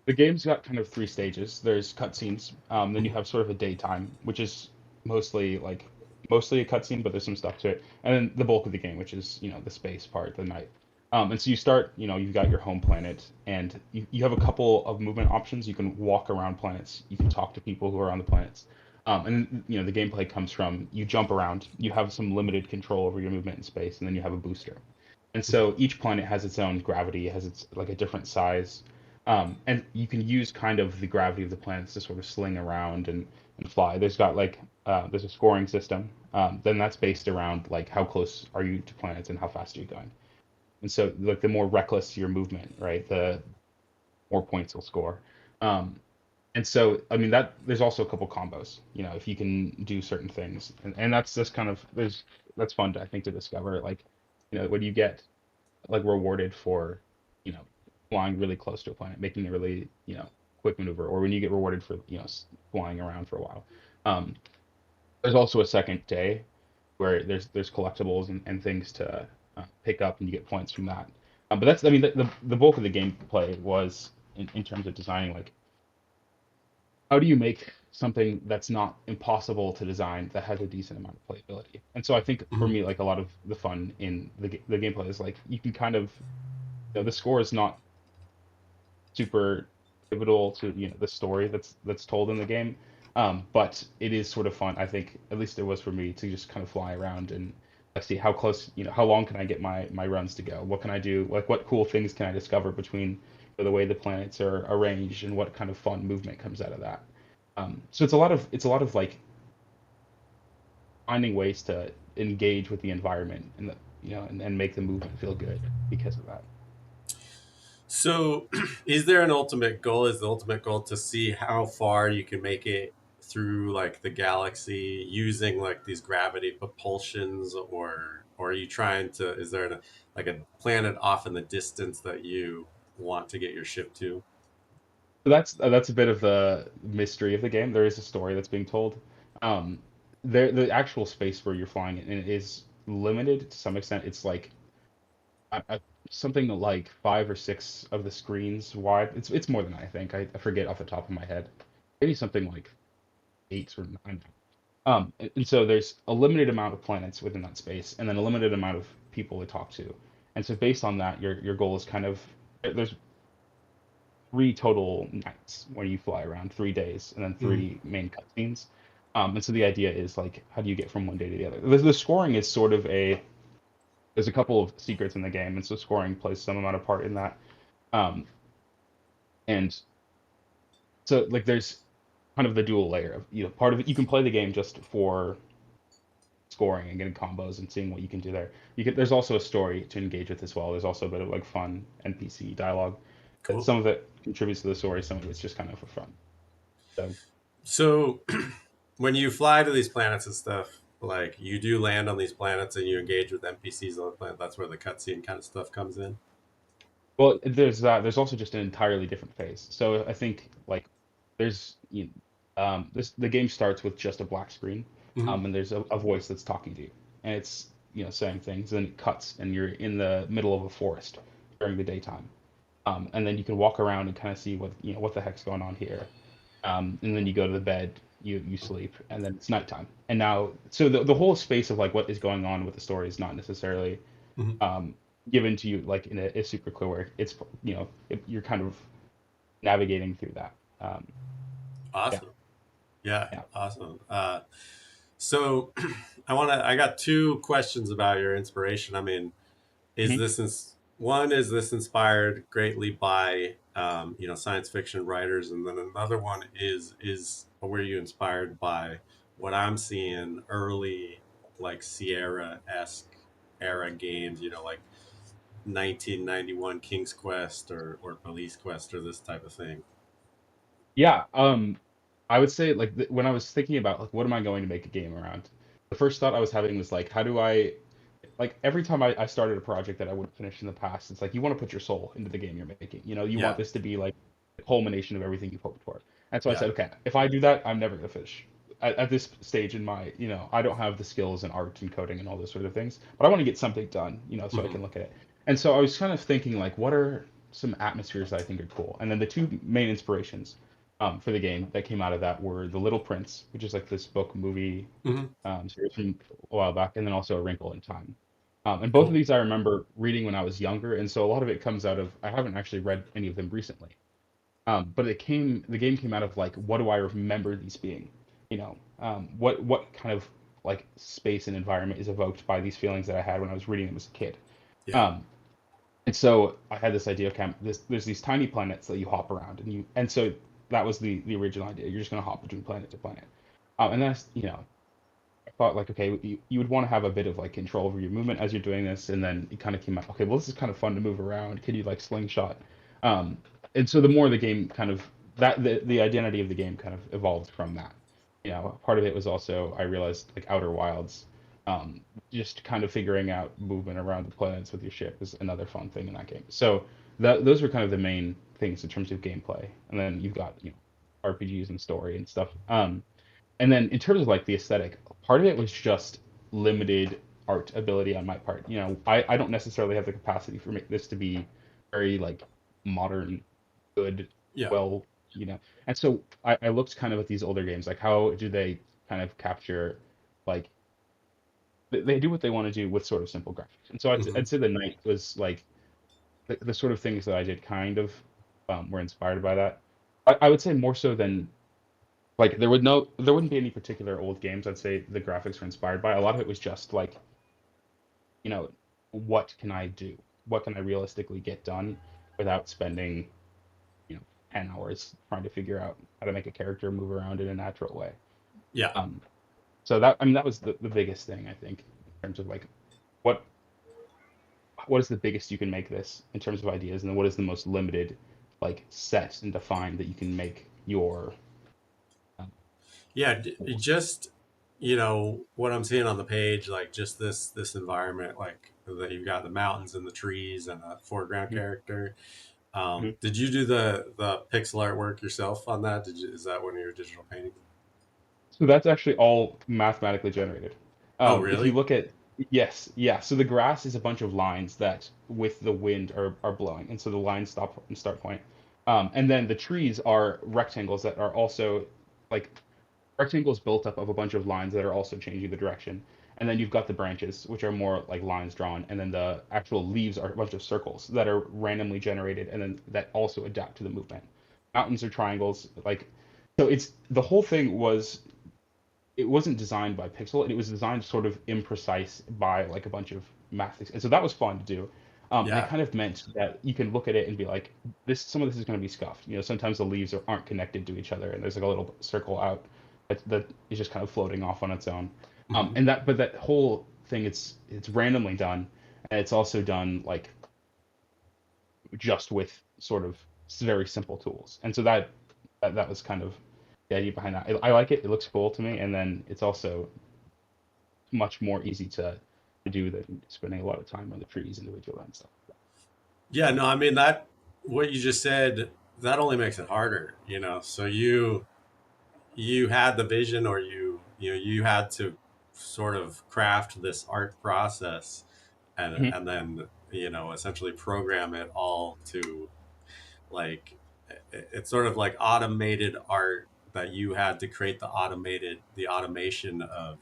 The game's got kind of three stages. There's cutscenes, then you Mhm. have sort of a daytime, which is mostly like mostly a cutscene, but there's some stuff to it, and then the bulk of the game, which is the space part, the night. And so you start, you've got your home planet, and you have a couple of movement options. You can walk around planets. You can talk to people who are on the planets. And the gameplay comes from you jump around. You have some limited control over your movement in space, and then you have a booster. And so each planet has its own gravity, has its like a different size. And you can use kind of the gravity of the planets to sort of sling around and fly. There's a scoring system. Then that's based around like how close are you to planets and how fast are you going. And so like the more reckless your movement, right, the more points you'll score. Um, and so I mean that there's also a couple combos, if you can do certain things. And that's just kind of there's that's fun to, I think, to discover like, when you get like rewarded for, you know, flying really close to a planet, making a really, quick maneuver, or when you get rewarded for, flying around for a while. Um, there's also a second day where there's collectibles and things to pick up, and you get points from that. But that's, I mean, the bulk of the gameplay was in terms of designing, like, how do you make something that's not impossible to design that has a decent amount of playability? And so I think for Mhm. me, like a lot of the fun in the gameplay is like you can kind of, the score is not super pivotal to the story that's told in the game. But it is sort of fun. I think at least it was for me to just kind of fly around and like see how close, how long can I get my runs to go? What can I do? Like what cool things can I discover between the way the planets are arranged and what kind of fun movement comes out of that. So it's a lot of like finding ways to engage with the environment and and make the movement feel good because of that. So, is there an ultimate goal? Is the ultimate goal to see how far you can make it through like the galaxy using like these gravity propulsions, or are you trying to? Is there like a planet off in the distance that you want to get your ship to? So that's a bit of the mystery of the game. There is a story that's being told. Um, the actual space where you're flying in is limited to some extent. It's like I, something like five or six of the screens wide. It's more than that, I think. I forget off the top of my head. Maybe something like eight or nine. And so there's a limited amount of planets within that space, and then a limited amount of people to talk to. And so based on that, your goal is kind of there's three total nights where you fly around, 3 days, and then Mhm. three main cutscenes. And so the idea is like, how do you get from one day to the other? The scoring is sort of there's a couple of secrets in the game, and so scoring plays some amount of part in that. Um, and so like there's kind of the dual layer of, part of it, you can play the game just for scoring and getting combos and seeing what you can do there. There's also a story to engage with as well. There's also a bit of like fun NPC dialogue. Cool. Some of it contributes to the story, some of it's just kind of for fun. So So, when you fly to these planets and stuff, like you do land on these planets and you engage with NPCs on the planet. That's where the cutscene kind of stuff comes in. well, there's that. There's also just an entirely different phase. So I think like there's this the game starts with just a black screen, Hmm. and there's a voice that's talking to you, and it's saying things, and it cuts, and you're in the middle of a forest during the daytime, and then you can walk around and kind of see what the heck's going on here, and then you go to the bed, you sleep, and then it's nighttime, and now so the whole space of like what is going on with the story is not necessarily Hmm. um, given to you like in a super clear way. It's you're kind of navigating through that. Yeah, Awesome. Yeah, yeah. awesome. So I got two questions about your inspiration. I mean, Mhm. one, is this inspired greatly by, science fiction writers? And then another one were you inspired by what I'm seeing early, like Sierra-esque era games, like 1991 King's Quest or Police Quest or this type of thing? Yeah, I would say like when I was thinking about like what am I going to make a game around, the first thought I was having was like how do I like every time I started a project that I wouldn't finish in the past, it's like you want to put your soul into the game you're making. You want Yeah, this to be like the culmination of everything you've hoped for. And so I yeah. said, okay, if I do that, I'm never gonna finish. At this stage in my, I don't have the skills in art and coding and all those sort of things, but I want to get something done, so I Hmm. can look at it. And so I was kind of thinking like, what are some atmospheres that I think are cool. And then the two main inspirations for the game that came out of that were The Little Prince, which is like this book movie Hmm. series from a while back, and then also A Wrinkle in Time. And both of Cool. these I remember reading when I was younger, and so a lot of it comes out of I haven't actually read any of them recently. But the game came out of like, what do I remember these being? What kind of like space and environment is evoked by these feelings that I had when I was reading them as a kid? Yeah. Um, and so I had this idea of there's these tiny planets that you hop around, and so that was the original idea. You're just gonna hop between planet to planet. And that's, I thought like, okay, you would want to have a bit of like control over your movement as you're doing this, and then it kind of came out, okay, well, this is kind of fun to move around. Can you like slingshot? Um, and so the more the game kind of the identity of the game kind of evolved from that. Part of it was also I realized like Outer Wilds, just kind of figuring out movement around the planets with your ship is another fun thing in that game. So those were kind of the main things in terms of gameplay, and then you've got RPGs and story and stuff. And then in terms of like the aesthetic, part of it was just limited art ability on my part. I don't necessarily have the capacity for this to be very like modern, good, Yeah. well, And so I looked kind of at these older games, like how do they kind of capture like they do what they want to do with sort of simple graphics. And so Hmm. I'd say the Night was like the sort of things that I did kind of were inspired by that. I would say more so than like there wouldn't be any particular old games I'd say the graphics were inspired by. A lot of it was just like, you know, what can I do? What can I realistically get done without spending, 10 hours trying to figure out how to make a character move around in a natural way. Yeah. Um, so that I mean that was the biggest thing I think in terms of like what what is the biggest you can make this in terms of ideas, and then what is the most limited like set and defined that you can make your um, Yeah. tools. Just what I'm seeing on the page, like just this environment, like that you've got the mountains and the trees and a foreground Mhm, character. mhm. Did you do the pixel artwork yourself on that? Is that one of your digital paintings? So that's actually all mathematically generated. Oh, If you really? look at, yes, yeah. So the grass is a bunch of lines that, with the wind, are blowing, and so the lines stop and start point. And then the trees are rectangles that are also like rectangles built up of a bunch of lines that are also changing the direction. And then you've got the branches, which are more like lines drawn, and then the actual leaves are a bunch of circles that are randomly generated, and then that also adapt to the movement. Mountains are triangles, like so. It's the whole thing was it wasn't designed by Pixel, and it was designed sort of imprecise by like a bunch of math, and so that was fun to do. And it Yeah. kind of meant that you can look at it and be like, this, some of this is going to be scuffed. Sometimes the leaves aren't connected to each other, and there's like a little circle out that is just kind of floating off on its own. Hmm. But that whole thing, it's randomly done, and it's also done like just with sort of very simple tools. And so that was kind of the idea behind that. I like it. It looks cool to me, and then it's also much more easy to do than spending a lot of time on the trees individually and stuff. Yeah. No, I mean that what you just said that only makes it harder. So you had the vision, or you had to sort of craft this art process, and Mhm. and then essentially program it all to like it's sort of like automated art that you had to create the automation of